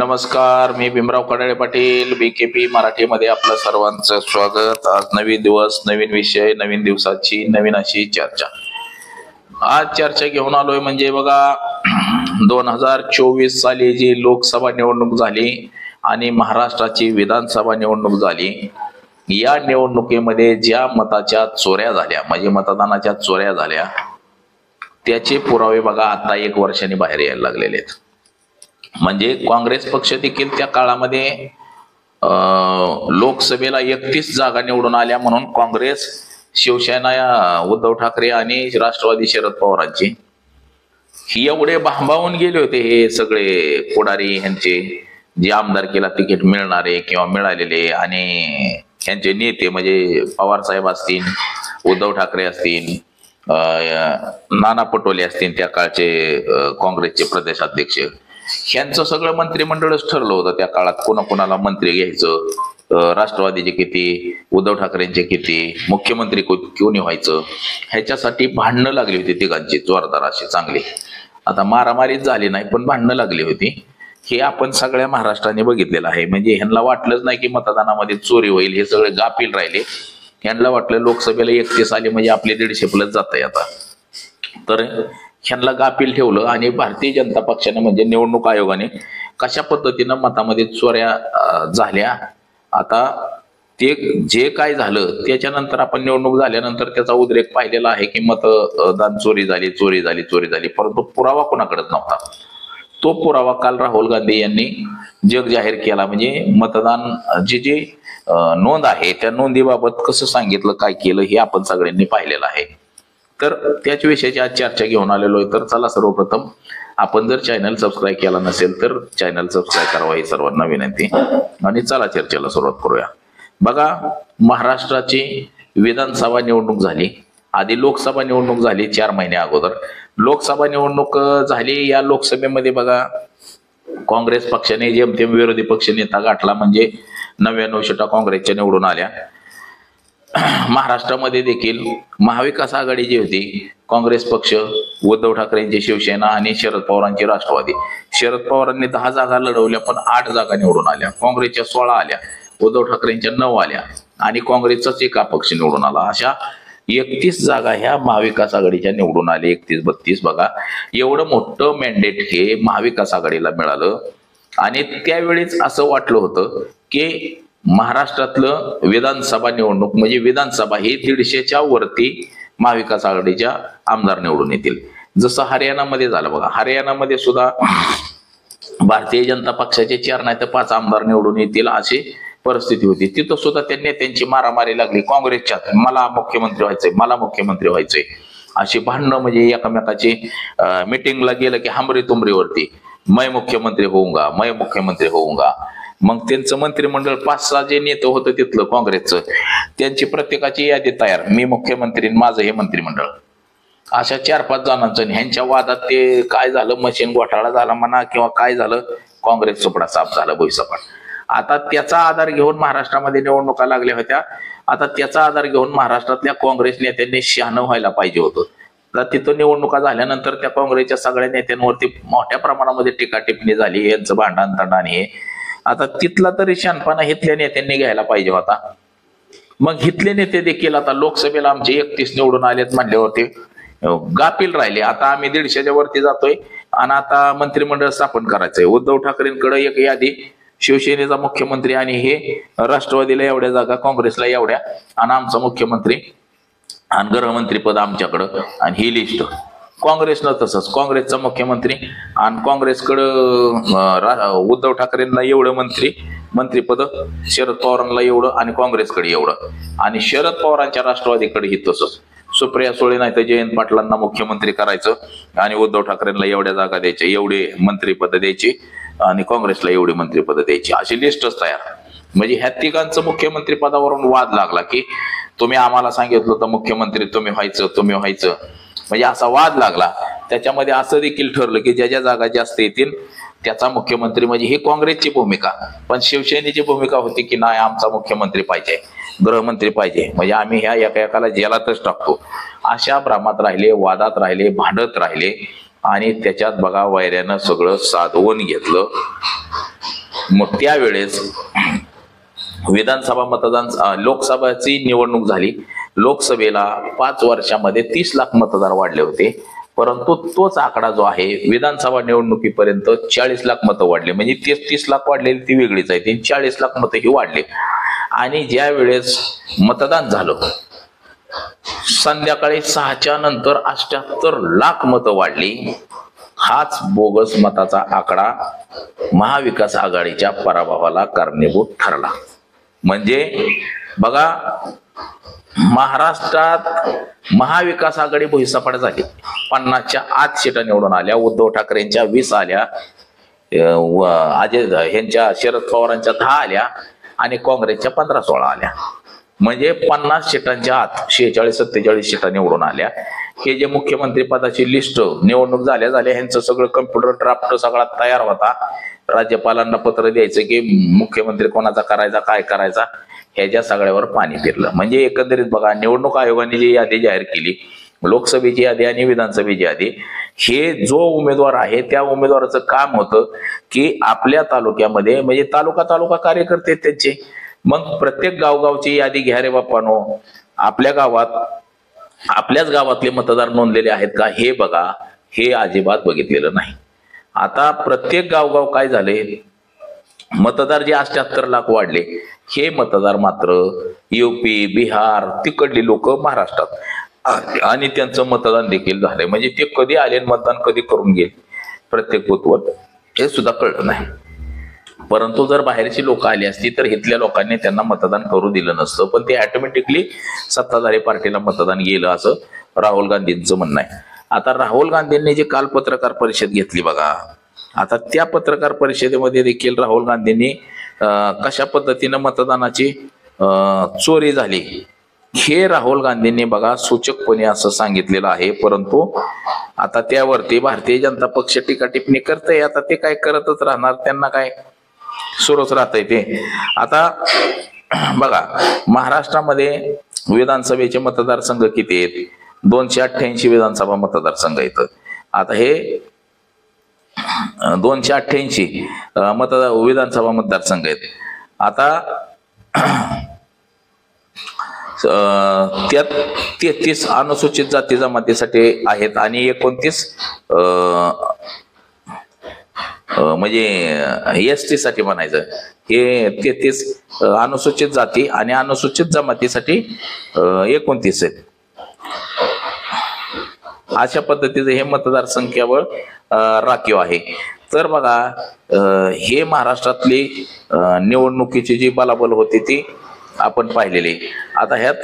नमस्कार, मी भीमराव कडाळे पाटील, बीकेपी मराठीमध्ये आपलं सर्वांचं स्वागत। आज नवीन दिवस, नवीन विषय, नवीन दिवसाची नवीन अशी चर्चा। आज चर्चा घेऊन आलोय म्हणजे बघा 2024 साली जी लोकसभा निवडणूक झाली आणि महाराष्ट्राची विधानसभा निवडणूक झाली, या निवडणुकीमध्ये ज्या मताच्या चोऱ्या झाल्या म्हणजे मतदानाच्या चोऱ्या झाल्या त्याचे पुरावे बघा आता 1 वर्षांनी बाहेर यायला लागलेले आहेत। म्हणजे काँग्रेस पक्ष देखील त्या काळामध्ये लोकसभेला 31 जागा निवडून आल्या म्हणून काँग्रेस, शिवसेना, उद्धव ठाकरे आणि राष्ट्रवादी शरद पवारांची एवढे भांबावून गेले होते हे सगळे पुढारी, यांचे जे आमदारकीला तिकीट मिळणारे किंवा मिळालेले आणि यांचे नेते म्हणजे पवार साहेब असतील, उद्धव ठाकरे असतील, नाना पटोले असतील, त्या काळचे काँग्रेसचे प्रदेशाध्यक्ष, यांचं सगळं मंत्रिमंडळच ठरलं होतं त्या काळात कोणाकोणाला मंत्री घ्यायचं, राष्ट्रवादीचे किती, उद्धव ठाकरेंचे किती, मुख्यमंत्री कोणी व्हायचं, ह्याच्यासाठी भांडणं लागली होती तिघांची जोरदार अशी चांगली। आता मारामारीच झाली नाही पण भांडणं लागली होती, हे आपण सगळ्या महाराष्ट्राने बघितलेलं आहे। म्हणजे ह्यांना वाटलंच नाही की मतदानामध्ये चोरी होईल, हे सगळे गाफील राहिले। ह्यांना वाटलं लोकसभेला 31 आले म्हणजे आपले 150 प्लस जात आहे आता, तर ह्यांना गाफील ठेवलं। आणि भारतीय जनता पक्षाने म्हणजे निवडणूक आयोगाने कशा पद्धतीनं मतामध्ये चोऱ्या झाल्या, आता ते जे काय झालं त्याच्यानंतर आपण निवडणूक झाल्यानंतर त्याचा उद्रेक पाहिलेला आहे की मतदान चोरी झाली, परंतु पुरावा कोणाकडेच नव्हता। तो पुरावा काल राहुल गांधी यांनी जग जाहीर केला। म्हणजे मतदान जी नोंद आहे त्या नोंदीबाबत कसं सांगितलं, काय केलं हे आपण सगळ्यांनी पाहिलेलं आहे। तर त्याच विषयाची आज चर्चा घेऊन आलेलो आहे। तर चला, सर्वप्रथम आपण जर चॅनल सबस्क्राईब केला नसेल तर चॅनल सबस्क्राईब करावा ही सर्वांना विनंती, आणि चला चर्चेला सुरुवात करूया। बघा, महाराष्ट्राची विधानसभा निवडणूक झाली, आधी लोकसभा निवडणूक झाली 4 महिने अगोदर। लोकसभा निवडणूक झाली, या लोकसभेमध्ये बघा काँग्रेस पक्षाने जेमतेम विरोधी पक्ष नेता गाठला, म्हणजे 99 सीटा काँग्रेसच्या निवडून आल्या। महाराष्ट्रामध्ये देखील महाविकास आघाडी जी होती, काँग्रेस पक्ष, उद्धव ठाकरेंची शिवसेना आणि शरद पवारांची राष्ट्रवादी, शरद पवारांनी 10 जागा लढवल्या पण 8 जागा निवडून आल्या, काँग्रेसच्या 16 आल्या, उद्धव ठाकरेंच्या 9 आल्या आणि काँग्रेसचाच एक अपक्ष निवडून आला। अशा 31 जागा ह्या महाविकास आघाडीच्या निवडून आले, 31-32 बघा, एवढं मोठं मॅन्डेट हे महाविकास आघाडीला मिळालं। आणि त्यावेळेस असं वाटलं होतं की महाराष्ट्रातलं विधानसभा निवडणूक म्हणजे विधानसभा ही 150च्या वरती महाविकास आघाडीच्या आमदार निवडून येतील, जसं हरियाणामध्ये झालं बघा। हरियाणामध्ये सुद्धा भारतीय जनता पक्षाचे 4 नाही तर 5 आमदार निवडून येतील अशी परिस्थिती होती। तिथं सुद्धा त्या नेत्यांची मारामारी लागली काँग्रेसच्यात, मला मुख्यमंत्री व्हायचंय, मला मुख्यमंत्री व्हायचंय, अशी भांडणं। म्हणजे एकमेकाची मीटिंगला गेलं की हमरी तुमरीवरती, मैं मुख्यमंत्री होऊंगा, मैं मुख्यमंत्री होऊंगा। मग त्यांचं मंत्रिमंडळ 5-6 जे नेते होतं तिथलं काँग्रेसचं, त्यांची प्रत्येकाची यादी तयार, मी मुख्यमंत्री, माझं हे मंत्रिमंडळ, अशा 4-5 जणांचं। ह्यांच्या वादात ते काय झालं, मशीन घोटाळा झाला म्हणा किंवा काय झालं, काँग्रेस सुपडा साफ झाला, भुईसपाट। आता त्याचा आधार घेऊन महाराष्ट्रामध्ये निवडणुका लागल्या होत्या, आता त्याचा आधार घेऊन महाराष्ट्रातल्या काँग्रेस नेत्यांनी शहाणं व्हायला पाहिजे होतं। तर तिथं निवडणुका झाल्यानंतर त्या काँग्रेसच्या सगळ्या नेत्यांवरती मोठ्या प्रमाणामध्ये टीका टिप्पणी झाली, यांचं भांडण तंडण हे। आता तिथला तरी शहाणपणा हिथल्या नेत्यांनी घ्यायला पाहिजे होता। मग हिथले नेते देखील आता लोकसभेला आमचे 31 निवडून आलेत म्हणल्यावरती गाफील राहिले। आता आम्ही 150च्या वरती जातोय आणि आता मंत्रिमंडळ स्थापन करायचंय। उद्धव ठाकरेंकडे एक यादी, शिवसेनेचा मुख्यमंत्री आणि हे, राष्ट्रवादीला एवढ्या जागा, काँग्रेसला एवढ्या, आणि आमचा मुख्यमंत्री आणि गृहमंत्रीपद आमच्याकडं, आणि ही लिस्ट। काँग्रेसनं तसंच, काँग्रेसचा मुख्यमंत्री आणि काँग्रेसकडं उद्धव ठाकरेंना एवढं मंत्रीपद, शरद पवारांना एवढं आणि काँग्रेसकडे एवढं, आणि शरद पवारांच्या राष्ट्रवादीकडे ही तसंच। सुप्रिया सुळे नाही तर जयंत पाटलांना मुख्यमंत्री करायचं आणि उद्धव ठाकरेंना एवढ्या जागा द्यायच्या, एवढे मंत्रिपद द्यायची, आणि काँग्रेसला एवढी मंत्रिपद द्यायची, अशी लिस्टच तयार। म्हणजे ह्या तिघांचं मुख्यमंत्री पदावरून वाद लागला की तुम्ही आम्हाला सांगितलं तर मुख्यमंत्री तुम्ही व्हायचं, म्हणजे असा वाद लागला। त्याच्यामध्ये असं देखील ठरलं की ज्या जागा जास्त येतील त्याचा मुख्यमंत्री, म्हणजे ही काँग्रेसची भूमिका। पण शिवसेनेची भूमिका होती की नाही, आमचा मुख्यमंत्री पाहिजे, गृहमंत्री पाहिजे, म्हणजे आम्ही ह्या एकाला जेलातच टाकतो। अशा भ्रमात राहिले, वादात राहिले, भांडत राहिले, आणि त्याच्यात बघा वैऱ्यानं सगळं साधवून घेतलं। मग त्यावेळेस विधानसभा मतदान लोकसभेची निवडणूक झाली. लोकसभेला 5 वर्षामध्ये 30 लाख मतदार वाढले होते, परंतु तोच आकडा जो आहे विधानसभा निवडणुकीपर्यंत 40 लाख मतं वाढले. म्हणजे 30 लाख वाढलेली ती वेगळीच आहे, ती 40 लाख मतं ही वाढली. आणि ज्या वेळेस मतदान झालं संध्याकाळी 6च्या नंतर 78 लाख मतं वाढली. हाच बोगस मताचा आकडा महाविकास आघाडीच्या पराभवाला कारणीभूत ठरला. म्हणजे बघा, महाराष्ट्रात महाविकास आघाडी भुईसपाट झाली. 50च्या आत सीटा निवडून आल्या. उद्धव ठाकरेंच्या 20 आल्या, अजय ह्यांच्या शरद पवारांच्या 10 आल्या आणि काँग्रेसच्या 15-16 आल्या. म्हणजे 50 सीटांच्या आत 46-47 सीटा निवडून आल्या. हे जे मुख्यमंत्री पदाची लिस्ट निवडणूक झाल्या ह्यांचं सगळं कम्प्युटर ड्राफ्ट सगळा तयार होता. राज्यपालांना पत्र द्यायचं की मुख्यमंत्री कोणाचा करायचा, काय करायचा, ह्याच्या सगळ्यावर पाणी फिरलं. म्हणजे एकंदरीत बघा, निवडणूक आयोगाने जी यादी जाहीर केली, लोकसभेची यादी आणि विधानसभेची यादी, हे जो उमेदवार आहे त्या उमेदवाराचं काम होतं की आपल्या तालुक्यामध्ये, म्हणजे तालुका कार्यकर्ते त्यांचे, मग प्रत्येक गावगावची यादी घ्या रे बाप्पानो, आपल्या गावात आपल्याच गावातले मतदार नोंदलेले आहेत का हे बघा. हे अजिबात बघितलेलं नाही. आता प्रत्येक गावगाव काय झाले, मतदार जे 78 लाख वाढले, हे मतदार मात्र युपी, बिहार तिकडली लोक महाराष्ट्रात, आणि त्यांचं मतदान देखील झालंय. म्हणजे ते कधी आले मतदान कधी करून गेले प्रत्येक बूथवर हे सुद्धा कळलं नाही. परंतु जर बाहेरची लोक आली असती तर इथल्या लोकांनी त्यांना मतदान करू दिलं नसतं, पण ते ऑटोमॅटिकली सत्ताधारी पार्टीला मतदान गेलं असं राहुल गांधींचं म्हणणं आहे. आता राहुल गांधींनी जी काल पत्रकार परिषद घेतली बघा, आता त्या पत्रकार परिषदेमध्ये देखील राहुल गांधींनी कशा पद्धतीनं मतदानाची चोरी झाली हे राहुल गांधींनी बघा सूचकपणे असं सांगितलेलं आहे. परंतु आता त्यावरती भारतीय जनता पक्ष टीका टिप्पणी करतंय. आता ते काय करतच राहणार, त्यांना काय सुरूच राहतंय ते. आता बघा, महाराष्ट्रामध्ये विधानसभेचे मतदारसंघ किती आहेत? 288 विधानसभा मतदारसंघ आहेत. आता हे 288 विधानसभा मतदारसंघ आहेत. आता त्यात 33 अनुसूचित जाती जमातीसाठी आहेत आणि 29 म्हणजे एसटी साठी म्हणायचं. हे 33 अनुसूचित जाती आणि अनुसूचित जमातीसाठी 29 आहेत. अशा पद्धतीचं हे मतदारसंख्यावर राखीव आहे. तर बघा, हे महाराष्ट्रातली निवडणुकीची जी बलाबल होती ती आपण पाहिलेली. आता ह्यात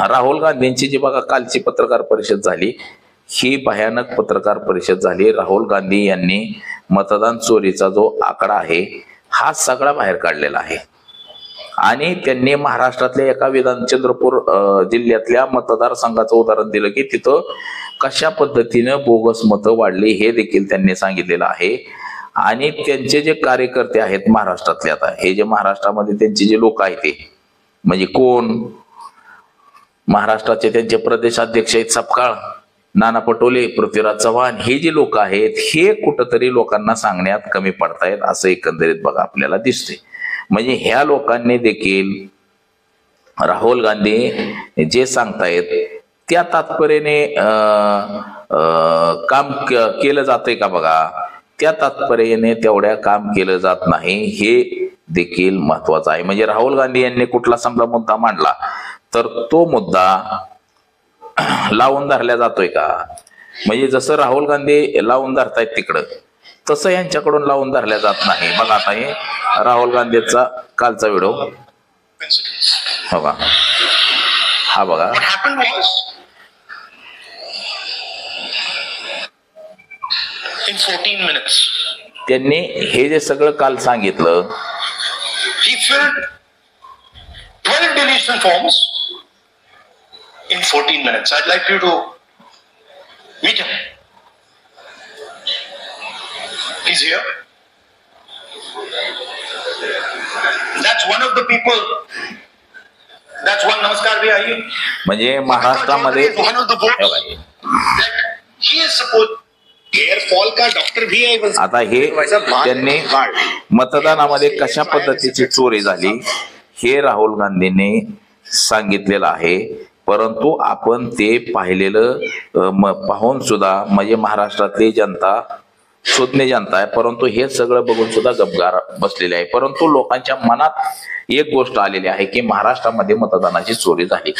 राहुल गांधींची जी बघा कालची पत्रकार परिषद झाली, ही भयानक पत्रकार परिषद झाली. राहुल गांधी यांनी मतदान चोरीचा जो आकडा आहे हा सगळा बाहेर काढलेला आहे आणि त्यांनी महाराष्ट्रातल्या एका चंद्रपूर जिल्ह्यातल्या मतदारसंघाचं उदाहरण दिलं की तिथं कशा पद्धतीनं बोगस मतं वाढली हे देखील त्यांनी सांगितलेलं आहे. आणि त्यांचे जे कार्यकर्ते आहेत महाराष्ट्रातले, आता हे जे महाराष्ट्रामध्ये त्यांचे जे लोक आहेत ते म्हणजे कोण, महाराष्ट्राचे त्यांचे प्रदेशाध्यक्ष आहेत सपकाळ, नाना पटोले, पृथ्वीराज चव्हाण, हे जे लोक आहेत हे कुठंतरी लोकांना सांगण्यात कमी पडतायत असं एकंदरीत बघा आपल्याला दिसते. म्हणजे ह्या लोकांनी देखील राहुल गांधी जे सांगतायत त्या तात्पर्याने काम केलं जातंय का बघा, त्या तात्पर्याने तेवढ्या काम केलं जात नाही हे देखील महत्वाचं आहे. म्हणजे राहुल गांधी यांनी कुठला समजा मुद्दा मांडला तर तो मुद्दा लावून धरला जातोय का, म्हणजे जसं राहुल गांधी लावून धरतायत तिकडं तसं यांच्याकडून लावून धरल्या जात नाही. बघा आता हे राहुल गांधीचा कालचा व्हिडिओ बघा, हा बघा. In 14 minutes. त्यांनी हे जे सगळं काल सांगितलं, he filled 12 deletion forms in 14 minutes. I'd like you to meet him. He's here. That's one of the people. That's one. Namaskar bhai, are you? म्हणजे महाराष्ट्रामध्ये one of the votes that he is supposed hair fall का doctor भी है। आता हे त्यांनी मतदानामध्ये कशा पद्धतीची चोरी झाली हे राहुल गांधींनी सांगितलेलं आहे, परंतु आपण ते पाहिलेलं पाहून सुद्धा म्हणजे महाराष्ट्रातली जनता सुज्ञ जनता आहे, परंतु हे सगळं बघून सुद्धा गपगार बसलेले आहे. परंतु लोकांच्या मनात एक गोष्ट आलेली आहे की महाराष्ट्रामध्ये मतदानाची चोरी झाली.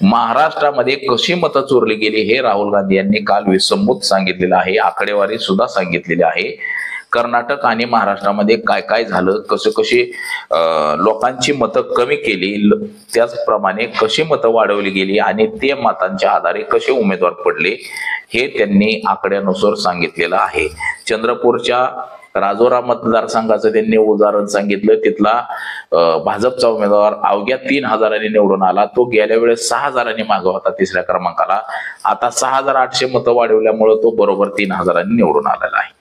महाराष्ट्रामध्ये कशी मतं चोरली गेली हे राहुल गांधी यांनी काल विसंबूत सांगितलेलं आहे, आकडेवारी सुद्धा सांगितलेली आहे. कर्नाटक आणि महाराष्ट्रामध्ये काय काय झालं, कशी लोकांची मतं कमी केली, त्याचप्रमाणे कशी मतं वाढवली गेली आणि ते मतांच्या आधारे कसे उमेदवार पडले हे त्यांनी आकड्यानुसार सांगितलेलं आहे. चंद्रपूरच्या राजोरा मतदारसंघाचं त्यांनी उदाहरण सांगितलं. तिथला भाजपचा उमेदवार अवघ्या 3000 निवडून आला. तो गेल्या वेळेस 6000 मागे होता तिसऱ्या क्रमांकाला. आता 6800 मतं वाढवल्यामुळे तो बरोबर 3000 निवडून आलेला आहे.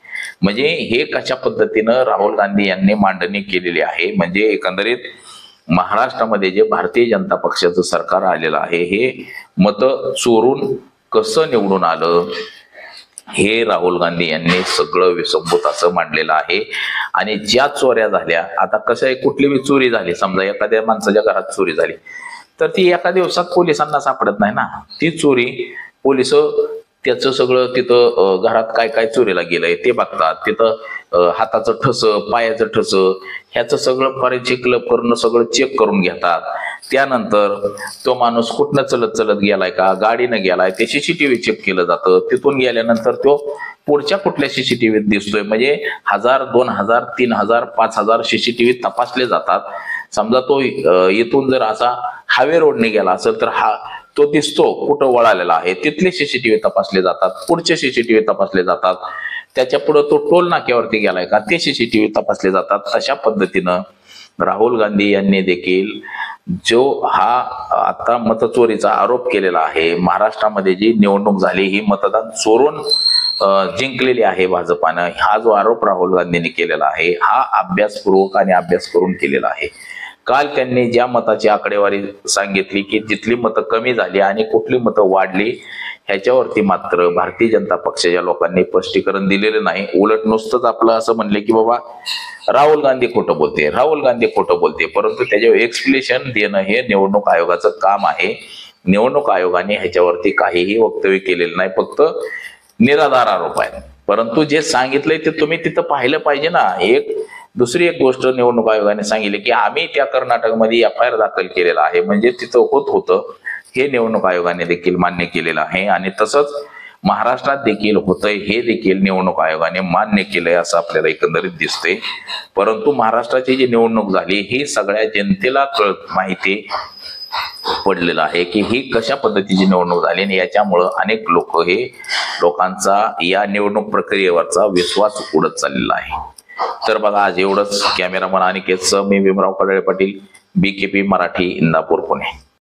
म्हणजे हे कशा पद्धतीनं राहुल गांधी यांनी मांडणी केलेली आहे. म्हणजे एकंदरीत महाराष्ट्रामध्ये जे भारतीय जनता पक्षाचं सरकार आलेलं आहे हे मतं चोरून कसं निवडून आलं हे राहुल गांधी यांनी सगळं विसंबूत असं मांडलेलं आहे. आणि ज्या चोऱ्या झाल्या, आता कसं आहे, कुठली चोरी झाली, समजा एखाद्या माणसाच्या घरात चोरी झाली तर ती एका दिवसात पोलिसांना सापडत नाही ना. ती चोरी पोलिस त्याचं सगळं तिथं घरात काय काय चोरीला गेलंय ते बघतात. तिथं हाताचं ठस, पायाचं ठस, ह्याचं सगळं फॉरेन्सिक लॅब करून सगळं चेक करून घेतात. त्यानंतर तो माणूस कुठनं चलत चलत गेलाय का, गाडीनं गेलाय, ते सीसीटीव्ही चेक केलं जातं. तिथून गेल्यानंतर तो पुढच्या कुठल्या सीसीटीव्हीत दिसतोय, म्हणजे 1000, 2000, 3000, 5000 सीसीटीव्ही तपासले जातात. समजा तो इथून जर असा हायवे रोडने गेला असेल तर तो दिसतो कुठं वळालेला आहे, तिथले सीसीटीव्ही तपासले जातात, पुढचे सीसीटीव्ही तपासले जातात. त्याच्या पुढे तो टोल नाक्यावरती गेलाय का ते सीसीटीव्ही तपासले जातात. अशा पद्धतीनं राहुल गांधी यांनी देखील जो हा आता मतचोरीचा आरोप केलेला आहे, महाराष्ट्रामध्ये जी निवडणूक झाली ही मतदान चोरून जिंकलेली आहे भाजपानं, हा जो आरोप राहुल गांधींनी केलेला आहे हा अभ्यासपूर्वक आणि अभ्यास करून केलेला आहे. काल त्यांनी ज्या मताची आकडेवारी सांगितली की जिथली मतं कमी झाली आणि कुठली मतं वाढली ह्याच्यावरती मात्र भारतीय जनता पक्षाच्या लोकांनी स्पष्टीकरण दिलेलं नाही. उलट नुसतंच आपलं असं म्हणले की बाबा राहुल गांधी खोटं बोलते, राहुल गांधी खोटं बोलते, परंतु त्याच्यावर एक्सप्लेनेशन देणं हे निवडणूक आयोगाचं काम आहे. निवडणूक आयोगाने ह्याच्यावरती काहीही वक्तव्य केलेलं नाही, फक्त निराधार आरोप आहे. परंतु जे सांगितलंय ते तुम्ही तिथं पाहिलं पाहिजे ना. दुसरी एक गोष्ट निवडणूक आयोगाने सांगितली की आम्ही त्या कर्नाटकमध्ये FIR दाखल केलेला आहे, म्हणजे तिथं होतं हे निवडणूक आयोगाने देखील मान्य केलेलं आहे. आणि तसंच महाराष्ट्रात देखील होतंय हे देखील निवडणूक आयोगाने मान्य केलंय असं आपल्याला एकंदरीत दिसतंय. परंतु महाराष्ट्राची जी निवडणूक झाली ही सगळ्या जनतेला माहिती पडलेलं आहे की ही कशा पद्धतीची निवडणूक झाली आणि याच्यामुळं अनेक लोकांचा या निवडणूक प्रक्रियेवरचा विश्वास उडत चाललेला आहे. तर बघा आज एवढंच. कॅमेरामन अनिकेत सह मी भीमराव कडाळे पाटील, BKP मराठी, इंदापूर, पुणे.